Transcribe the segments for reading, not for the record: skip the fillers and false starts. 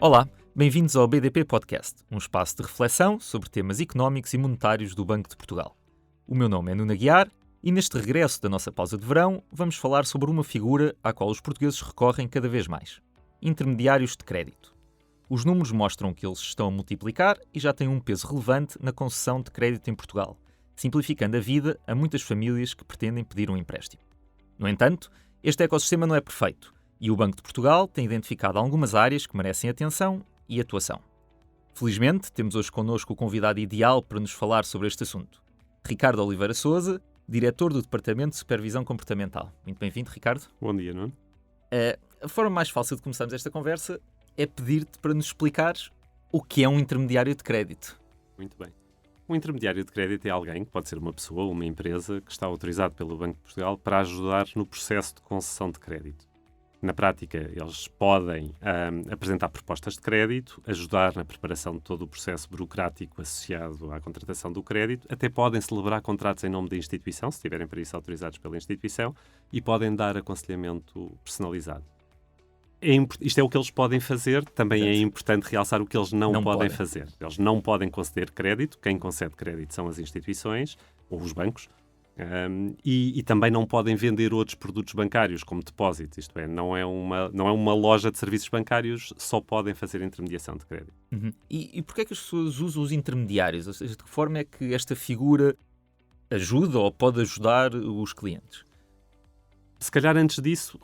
Olá, bem-vindos ao BDP Podcast, um espaço de reflexão sobre temas económicos e monetários do Banco de Portugal. O meu nome é Nuno Aguiar e neste regresso da nossa pausa de verão vamos falar sobre uma figura à qual os portugueses recorrem cada vez mais: intermediários de crédito. Os números mostram que eles estão a multiplicar e já têm um peso relevante na concessão de crédito em Portugal, simplificando a vida a muitas famílias que pretendem pedir um empréstimo. No entanto, este ecossistema não é perfeito e o Banco de Portugal tem identificado algumas áreas que merecem atenção e atuação. Felizmente, temos hoje connosco o convidado ideal para nos falar sobre este assunto: Ricardo Oliveira Sousa, diretor do Departamento de Supervisão Comportamental. Muito bem-vindo, Ricardo. Bom dia, Nuno. A forma mais fácil de começarmos esta conversa é pedir-te para nos explicares o que é um intermediário de crédito. Muito bem. Um intermediário de crédito é alguém, que pode ser uma pessoa ou uma empresa, que está autorizado pelo Banco de Portugal para ajudar no processo de concessão de crédito. Na prática, eles podem apresentar propostas de crédito, ajudar na preparação de todo o processo burocrático associado à contratação do crédito, até podem celebrar contratos em nome da instituição, se estiverem para isso autorizados pela instituição, e podem dar aconselhamento personalizado. Isto é o que eles podem fazer, também é importante realçar o que eles não podem fazer. Eles não podem conceder crédito, quem concede crédito são as instituições ou os bancos, e também não podem vender outros produtos bancários como depósitos, isto é, não é uma loja de serviços bancários, só podem fazer intermediação de crédito. Uhum. E porquê é que as pessoas usam os intermediários? Ou seja, de que forma é que esta figura ajuda ou pode ajudar os clientes? Se calhar antes disso,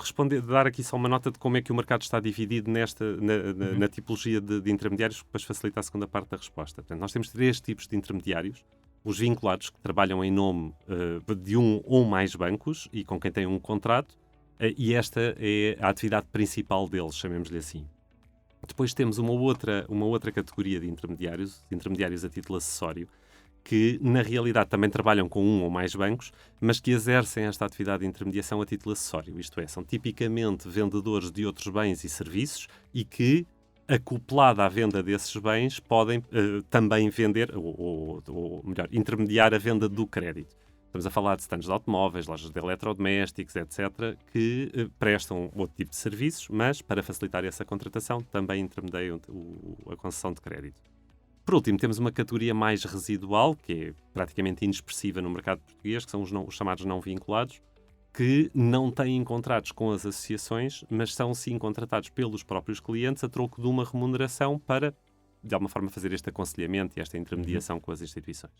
dar aqui só uma nota de como é que o mercado está dividido na tipologia de intermediários, que depois facilita a segunda parte da resposta. Portanto, nós temos 3 tipos de intermediários: os vinculados, que trabalham em nome de um ou mais bancos e com quem têm um contrato, e esta é a atividade principal deles, chamemos-lhe assim. Depois temos uma outra categoria de intermediários a título acessório, que na realidade também trabalham com um ou mais bancos, mas que exercem esta atividade de intermediação a título acessório. Isto é, são tipicamente vendedores de outros bens e serviços e que, acoplada à venda desses bens, podem também vender, ou melhor, intermediar a venda do crédito. Estamos a falar de stands de automóveis, lojas de eletrodomésticos, etc., que prestam outro tipo de serviços, mas para facilitar essa contratação também intermediam a concessão de crédito. Por último, temos uma categoria mais residual, que é praticamente inexpressiva no mercado português, que são os chamados não vinculados, que não têm contratos com as associações, mas são sim contratados pelos próprios clientes a troco de uma remuneração para, de alguma forma, fazer este aconselhamento e esta intermediação com as instituições.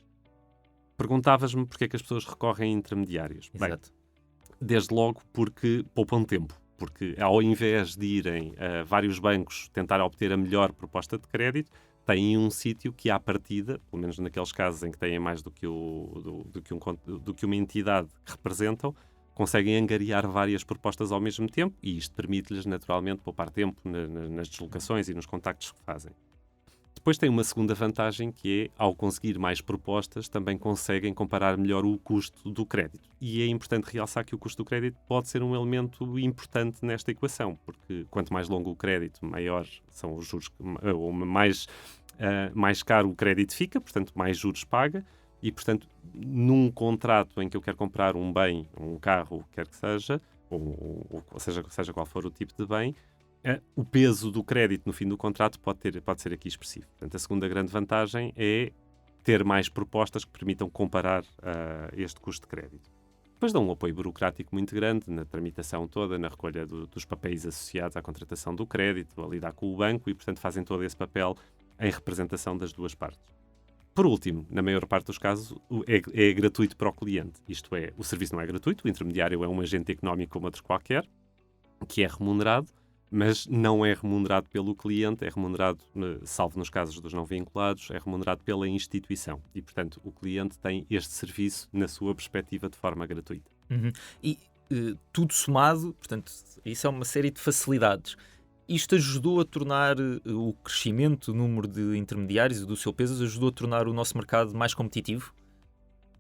Perguntavas-me porque é que as pessoas recorrem a intermediários. Exato. Bem, desde logo porque poupam tempo. Porque ao invés de irem a vários bancos tentar obter a melhor proposta de crédito, têm um sítio que, à partida, pelo menos naqueles casos em que têm mais do que uma entidade que representam, conseguem angariar várias propostas ao mesmo tempo, e isto permite-lhes, naturalmente, poupar tempo nas deslocações e nos contactos que fazem. Depois tem uma segunda vantagem, que é, ao conseguir mais propostas, também conseguem comparar melhor o custo do crédito. E é importante realçar que o custo do crédito pode ser um elemento importante nesta equação, porque quanto mais longo o crédito, maior são os juros, ou mais caro o crédito fica, portanto, mais juros paga. E, portanto, num contrato em que eu quero comprar um bem, um carro, o que quer que seja, ou seja qual for o tipo de bem, o peso do crédito no fim do contrato pode ser aqui expressivo. Portanto, a segunda grande vantagem é ter mais propostas que permitam comparar este custo de crédito. Depois dão um apoio burocrático muito grande na tramitação toda, na recolha dos papéis associados à contratação do crédito, a lidar com o banco, e, portanto, fazem todo esse papel em representação das duas partes. Por último, na maior parte dos casos, é gratuito para o cliente. Isto é, o serviço não é gratuito, o intermediário é um agente económico como outro qualquer, que é remunerado, mas não é remunerado pelo cliente, é remunerado, salvo nos casos dos não vinculados, é remunerado pela instituição. E, portanto, o cliente tem este serviço na sua perspectiva de forma gratuita. Uhum. E tudo somado, portanto, isso é uma série de facilidades. Isto ajudou a tornar o crescimento do número de intermediários e do seu peso, ajudou a tornar o nosso mercado mais competitivo?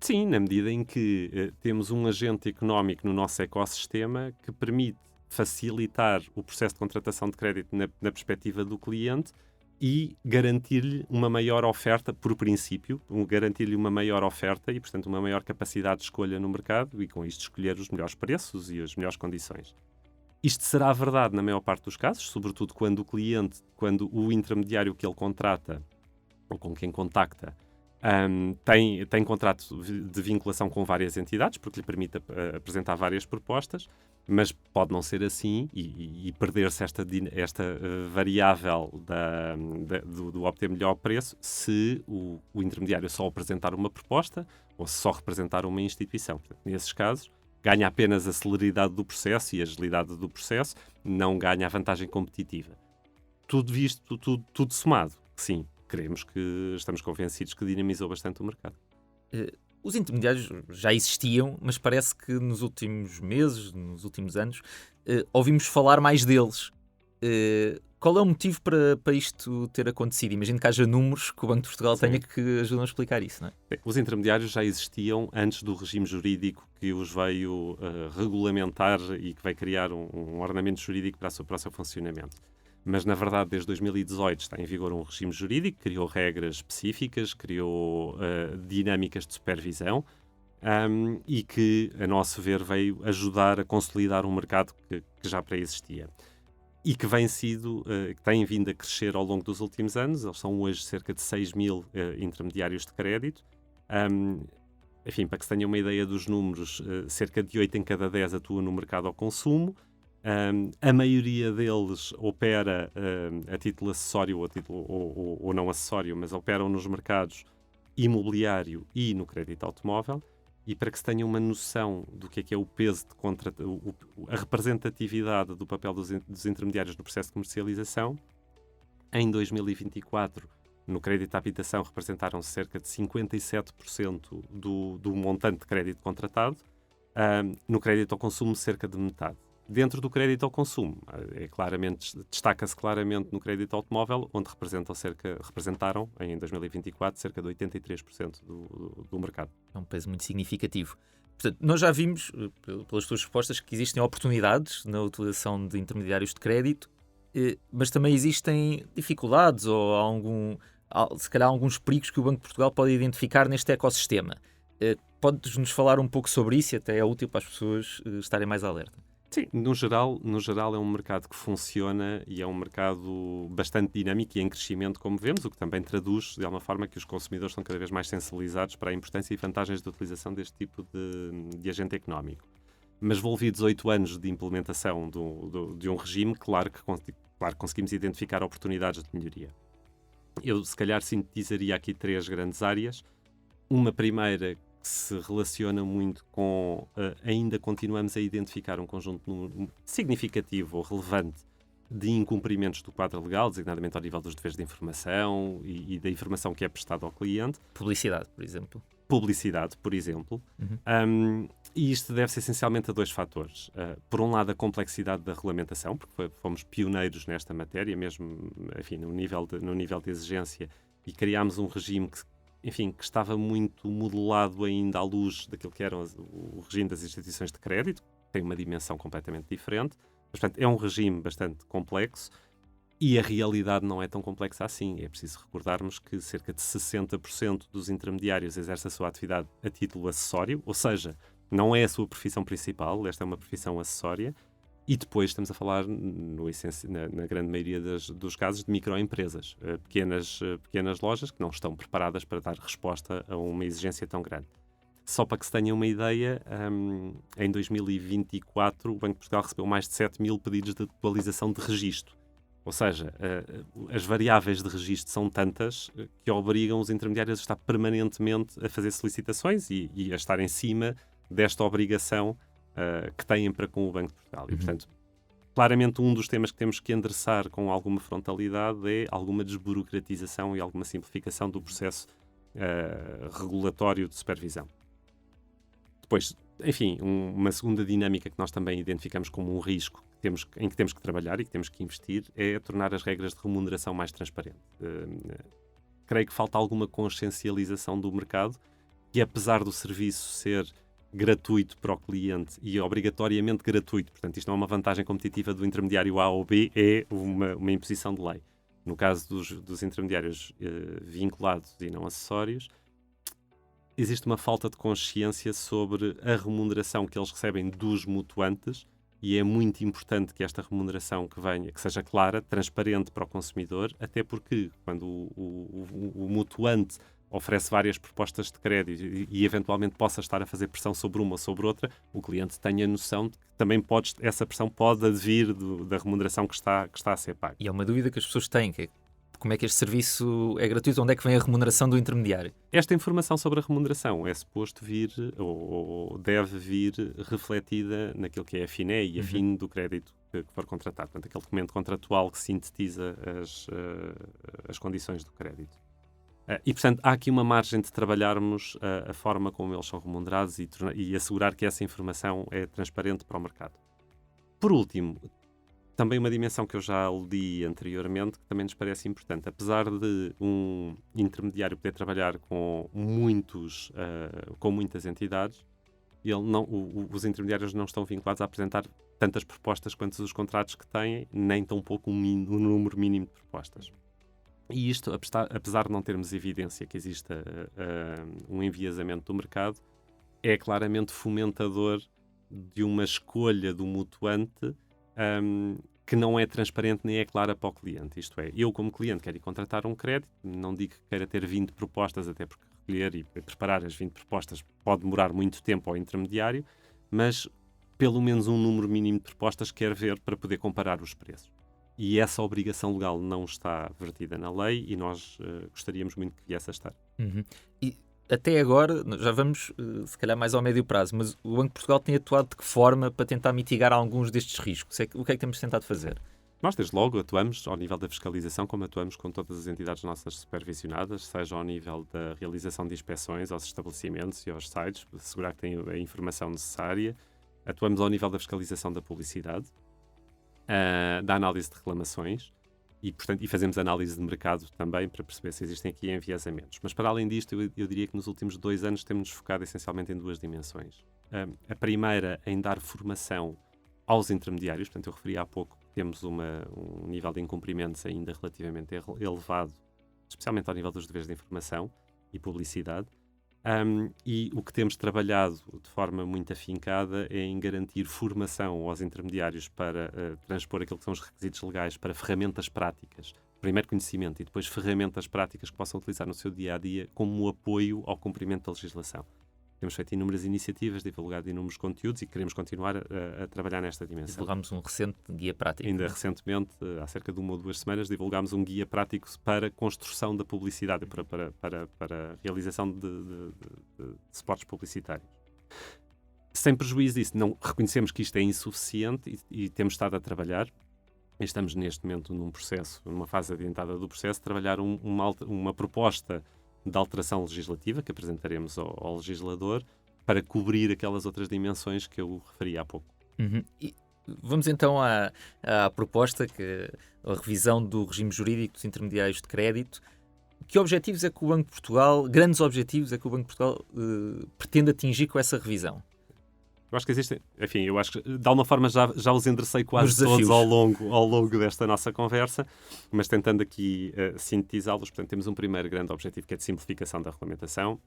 Sim, na medida em que temos um agente económico no nosso ecossistema que permite facilitar o processo de contratação de crédito na perspectiva do cliente e garantir-lhe uma maior oferta, por princípio, garantir-lhe uma maior oferta e, portanto, uma maior capacidade de escolha no mercado e, com isto, escolher os melhores preços e as melhores condições. Isto será verdade na maior parte dos casos, sobretudo quando quando o intermediário que ele contrata ou com quem contacta, tem contrato de vinculação com várias entidades, porque lhe permite apresentar várias propostas, mas pode não ser assim e perder-se esta variável do obter melhor preço se o intermediário só apresentar uma proposta ou se só representar uma instituição. Portanto, nesses casos, ganha apenas a celeridade do processo e a agilidade do processo, não ganha a vantagem competitiva. Tudo visto, tudo somado, sim. Estamos convencidos que dinamizou bastante o mercado. Os intermediários já existiam, mas parece que nos últimos meses, nos últimos anos, ouvimos falar mais deles. Qual é o motivo para isto ter acontecido? Imagino que haja números que o Banco de Portugal tenha que ajudam a explicar isso, não é? Bem, os intermediários já existiam antes do regime jurídico que os veio regulamentar e que vai criar um ordenamento jurídico para o seu funcionamento. Mas, na verdade, desde 2018 está em vigor um regime jurídico, criou regras específicas, criou dinâmicas de supervisão e que, a nosso ver, veio ajudar a consolidar um mercado que já pré-existia. E que tem vindo a crescer ao longo dos últimos anos. Eles são hoje cerca de 6 mil intermediários de crédito. Enfim, para que se tenha uma ideia dos números, cerca de 8 em cada 10 atuam no mercado ao consumo. A maioria deles opera a título acessório ou não acessório, mas operam nos mercados imobiliário e no crédito automóvel. E para que se tenha uma noção do que é o peso a representatividade do papel dos intermediários no processo de comercialização, em 2024, no crédito à habitação, representaram cerca de 57% do montante de crédito contratado, no crédito ao consumo, cerca de metade. Dentro do crédito ao consumo, destaca-se claramente no crédito automóvel, onde representaram, em 2024, cerca de 83% do mercado. É um peso muito significativo. Portanto, nós já vimos, pelas tuas respostas, que existem oportunidades na utilização de intermediários de crédito, mas também existem dificuldades ou se calhar alguns perigos que o Banco de Portugal pode identificar neste ecossistema. Podes-nos falar um pouco sobre isso e até é útil para as pessoas estarem mais alerta? Sim, no geral é um mercado que funciona e é um mercado bastante dinâmico e em crescimento, como vemos, o que também traduz, de alguma forma, que os consumidores estão cada vez mais sensibilizados para a importância e vantagens da utilização deste tipo de agente económico. Mas envolvidos 8 anos de implementação de um regime, claro que conseguimos identificar oportunidades de melhoria. Eu, se calhar, sintetizaria aqui 3 grandes áreas. Uma primeira que se relaciona muito com ainda continuamos a identificar um conjunto significativo ou relevante de incumprimentos do quadro legal, designadamente ao nível dos deveres de informação e da informação que é prestada ao cliente. Publicidade, por exemplo. E isto deve-se essencialmente a 2 fatores. Por um lado, a complexidade da regulamentação, porque fomos pioneiros nesta matéria, mesmo enfim, no nível de exigência, e criámos um regime que estava muito modelado ainda à luz daquilo que era o regime das instituições de crédito, que tem uma dimensão completamente diferente. Mas, portanto, é um regime bastante complexo e a realidade não é tão complexa assim. É preciso recordarmos que cerca de 60% dos intermediários exercem a sua atividade a título acessório, ou seja, não é a sua profissão principal, esta é uma profissão acessória. E depois estamos a falar, na grande maioria dos casos, de microempresas, pequenas lojas que não estão preparadas para dar resposta a uma exigência tão grande. Só para que se tenha uma ideia, em 2024 o Banco de Portugal recebeu mais de 7 mil pedidos de atualização de registro. Ou seja, as variáveis de registro são tantas que obrigam os intermediários a estar permanentemente a fazer solicitações e a estar em cima desta obrigação que têm para com o Banco de Portugal. E, portanto, claramente um dos temas que temos que endereçar com alguma frontalidade é alguma desburocratização e alguma simplificação do processo regulatório de supervisão. Depois, enfim, uma segunda dinâmica que nós também identificamos como um risco em que temos que trabalhar e que temos que investir é tornar as regras de remuneração mais transparentes. Creio que falta alguma consciencialização do mercado que, apesar do serviço ser gratuito para o cliente e obrigatoriamente gratuito, portanto isto não é uma vantagem competitiva do intermediário A ou B, é uma imposição de lei. No caso dos intermediários vinculados e não acessórios, existe uma falta de consciência sobre a remuneração que eles recebem dos mutuantes e é muito importante que esta remuneração que seja clara, transparente para o consumidor, até porque quando o mutuante oferece várias propostas de crédito e eventualmente possa estar a fazer pressão sobre uma ou sobre outra, o cliente tenha noção de que também essa pressão pode advir da remuneração que está a ser paga. E é uma dúvida que as pessoas têm, que é como é que este serviço é gratuito, onde é que vem a remuneração do intermediário? Esta informação sobre a remuneração é suposto vir, ou deve vir, refletida naquilo que é a FINE e a FIN do crédito que for contratado. Portanto, aquele documento contratual que sintetiza as condições do crédito. E, portanto, há aqui uma margem de trabalharmos a forma como eles são remunerados e assegurar que essa informação é transparente para o mercado. Por último, também uma dimensão que eu já aludi anteriormente, que também nos parece importante. Apesar de um intermediário poder trabalhar com muitas entidades, os intermediários não estão vinculados a apresentar tantas propostas quanto os contratos que têm, nem tão pouco um número mínimo de propostas. E isto, apesar de não termos evidência que exista um enviesamento do mercado, é claramente fomentador de uma escolha do mutuante que não é transparente nem é clara para o cliente. Isto é, eu como cliente quero ir contratar um crédito, não digo que queira ter 20 propostas, até porque recolher e preparar as 20 propostas pode demorar muito tempo ao intermediário, mas pelo menos um número mínimo de propostas quero ver para poder comparar os preços. E essa obrigação legal não está vertida na lei e nós gostaríamos muito que viesse a estar. E até agora, já vamos se calhar mais ao médio prazo, mas o Banco de Portugal tem atuado de que forma para tentar mitigar alguns destes riscos? O que é que temos tentado fazer? Nós, desde logo, atuamos ao nível da fiscalização, como atuamos com todas as entidades nossas supervisionadas, seja ao nível da realização de inspeções aos estabelecimentos e aos sites, para assegurar que têm a informação necessária. Atuamos ao nível da fiscalização da publicidade, da análise de reclamações e fazemos análise de mercado também para perceber se existem aqui enviesamentos. Mas, para além disto, eu diria que nos últimos 2 anos temos-nos focado essencialmente em 2 dimensões. A primeira, em dar formação aos intermediários. Portanto, eu referi há pouco que temos um nível de incumprimentos ainda relativamente elevado, especialmente ao nível dos deveres de informação e publicidade. E o que temos trabalhado de forma muito afincada é em garantir formação aos intermediários para transpor aquilo que são os requisitos legais para ferramentas práticas, primeiro conhecimento e depois ferramentas práticas que possam utilizar no seu dia-a-dia como apoio ao cumprimento da legislação. Temos feito inúmeras iniciativas, divulgado inúmeros conteúdos e queremos continuar a trabalhar nesta dimensão. Divulgámos um recente guia prático. Ainda recentemente, há cerca de 1 ou 2 semanas, divulgámos um guia prático para construção da publicidade, para realização de spots publicitários. Sem prejuízo disso, não reconhecemos que isto é insuficiente e temos estado a trabalhar. Estamos neste momento numa fase adiantada do processo, de trabalhar uma proposta de alteração legislativa que apresentaremos ao legislador para cobrir aquelas outras dimensões que eu referi há pouco. E vamos então à proposta, a revisão do regime jurídico dos intermediários de crédito. Que objetivos é que o Banco de Portugal, grandes objetivos é que o Banco de Portugal pretende atingir com essa revisão? Eu acho que existem, enfim, eu acho que de alguma forma já os enderecei quase todos ao longo desta nossa conversa, mas tentando aqui sintetizá-los. Portanto, temos um primeiro grande objetivo que é de simplificação da regulamentação.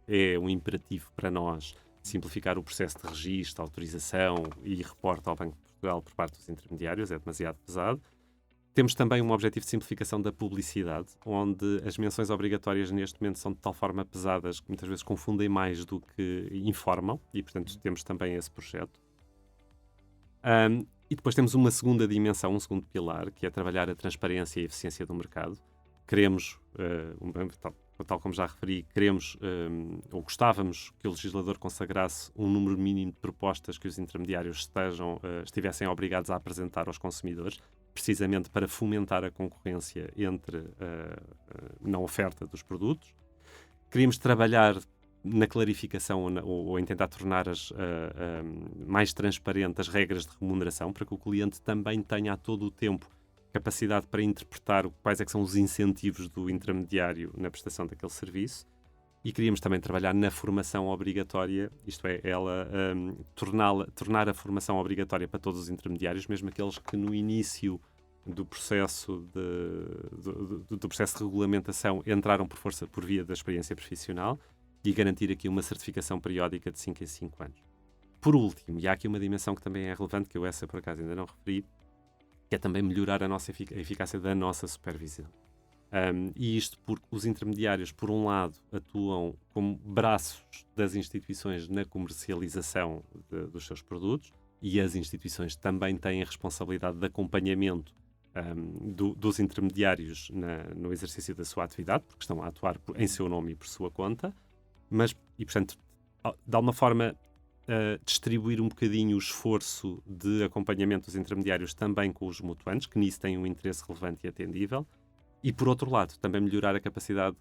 É um imperativo para nós simplificar o processo de registro, autorização e reporte ao Banco de Portugal por parte dos intermediários, é demasiado pesado. Temos também um objetivo de simplificação da publicidade, onde as menções obrigatórias neste momento são de tal forma pesadas que muitas vezes confundem mais do que informam, e portanto temos também esse projeto. E depois temos uma segunda dimensão, um segundo pilar, que é trabalhar a transparência e a eficiência do mercado. Queremos, tal como já referi, ou gostávamos que o legislador consagrasse um número mínimo de propostas que os intermediários estivessem obrigados a apresentar aos consumidores, precisamente para fomentar a concorrência na oferta dos produtos. Queríamos trabalhar na clarificação ou em tentar tornar mais transparentes as regras de remuneração, para que o cliente também tenha a todo o tempo capacidade para interpretar quais é que são os incentivos do intermediário na prestação daquele serviço. E queríamos também trabalhar na formação obrigatória, isto é, tornar a formação obrigatória para todos os intermediários, mesmo aqueles que no início do processo de regulamentação entraram por via da experiência profissional, e garantir aqui uma certificação periódica de 5 em 5 anos. Por último, e há aqui uma dimensão que também é relevante, que eu essa por acaso ainda não referi, que é também melhorar a eficácia da nossa supervisão. E isto porque os intermediários, por um lado, atuam como braços das instituições na comercialização dos seus produtos, e as instituições também têm a responsabilidade de acompanhamento dos intermediários no exercício da sua atividade, porque estão a atuar em seu nome e por sua conta, e portanto, de alguma forma, distribuir um bocadinho o esforço de acompanhamento dos intermediários também com os mutuantes, que nisso têm um interesse relevante e atendível, e por outro lado, também melhorar a capacidade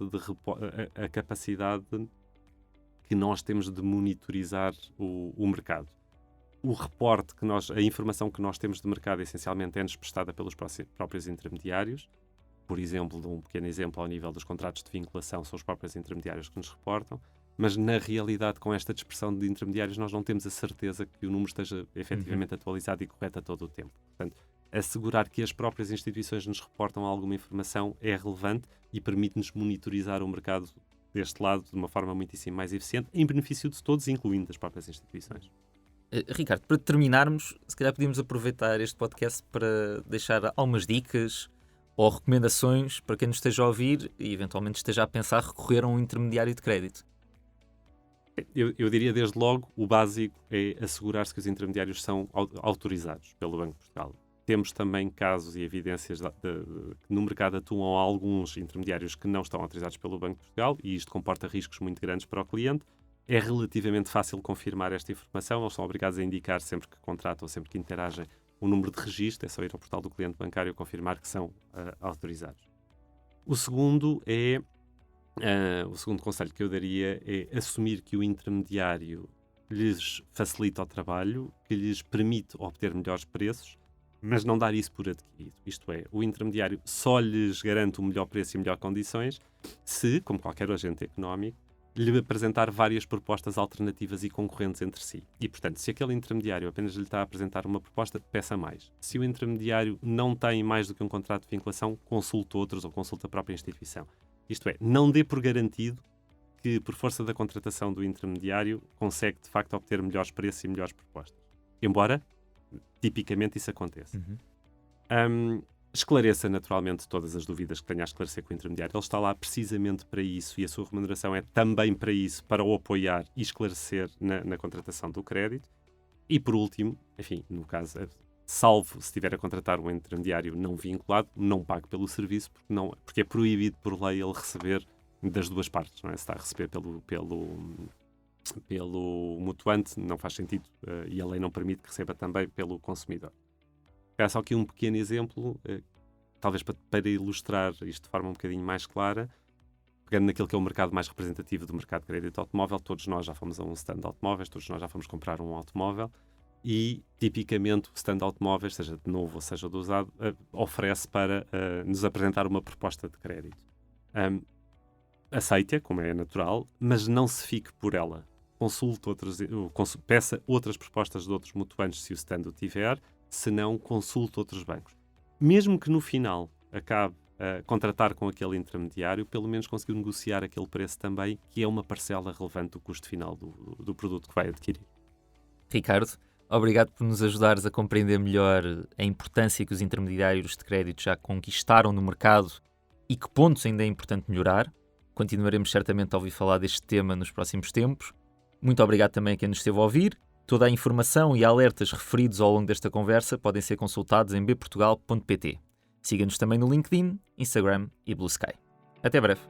que nós temos de monitorizar o mercado. O reporte a informação que nós temos de mercado essencialmente é-nos prestada pelos próprios intermediários. Por exemplo, um pequeno exemplo ao nível dos contratos de vinculação, são os próprios intermediários que nos reportam, mas na realidade, com esta dispersão de intermediários, nós não temos a certeza que o número esteja efetivamente atualizado e correto a todo o tempo. Portanto, assegurar que as próprias instituições nos reportam alguma informação é relevante e permite-nos monitorizar o mercado deste lado de uma forma muitíssimo mais eficiente, em benefício de todos, incluindo as próprias instituições. Ricardo, para terminarmos, se calhar podíamos aproveitar este podcast para deixar algumas dicas ou recomendações para quem nos esteja a ouvir e eventualmente esteja a pensar recorrer a um intermediário de crédito. Eu diria desde logo, o básico é assegurar-se que os intermediários são autorizados pelo Banco de Portugal. Temos também casos e evidências que no mercado atuam alguns intermediários que não estão autorizados pelo Banco de Portugal e isto comporta riscos muito grandes para o cliente. É relativamente fácil confirmar esta informação, eles são obrigados a indicar sempre que contratam, sempre que interagem, o número de registro, é só ir ao portal do cliente bancário confirmar que são autorizados. O segundo conselho que eu daria é assumir que o intermediário lhes facilita o trabalho, que lhes permite obter melhores preços, mas não dar isso por adquirido. Isto é, o intermediário só lhes garante o melhor preço e melhores condições se, como qualquer agente económico, lhe apresentar várias propostas alternativas e concorrentes entre si. E, portanto, se aquele intermediário apenas lhe está a apresentar uma proposta, peça mais. Se o intermediário não tem mais do que um contrato de vinculação, consulte outros ou consulte a própria instituição. Isto é, não dê por garantido que, por força da contratação do intermediário, consegue, de facto, obter melhores preços e melhores propostas. Embora, tipicamente, isso aconteça. Esclareça, naturalmente, todas as dúvidas que tenha a esclarecer com o intermediário. Ele está lá precisamente para isso e a sua remuneração é também para isso, para o apoiar e esclarecer na contratação do crédito. E, por último, enfim, no caso, salvo se estiver a contratar um intermediário não vinculado, não pague pelo serviço, porque é proibido por lei ele receber das duas partes. Não é? Se está a receber pelo mutuante, não faz sentido e a lei não permite que receba também pelo consumidor. Só aqui um pequeno exemplo, talvez para ilustrar isto de forma um bocadinho mais clara, pegando naquilo que é o mercado mais representativo do mercado de crédito automóvel, todos nós já fomos a um stand de automóveis, todos nós já fomos comprar um automóvel e, tipicamente, o stand de automóveis, seja de novo ou seja de usado, oferece para nos apresentar uma proposta de crédito. Aceite-a, como é natural, mas não se fique por ela. Peça outras propostas de outros mutuantes se o stand o tiver, se não, consulte outros bancos. Mesmo que no final acabe a contratar com aquele intermediário, pelo menos conseguiu negociar aquele preço também, que é uma parcela relevante do custo final do produto que vai adquirir. Ricardo, obrigado por nos ajudares a compreender melhor a importância que os intermediários de crédito já conquistaram no mercado e que pontos ainda é importante melhorar. Continuaremos certamente a ouvir falar deste tema nos próximos tempos. Muito obrigado também a quem nos esteve a ouvir. Toda a informação e alertas referidos ao longo desta conversa podem ser consultados em bportugal.pt. Siga-nos também no LinkedIn, Instagram e Blue Sky. Até breve.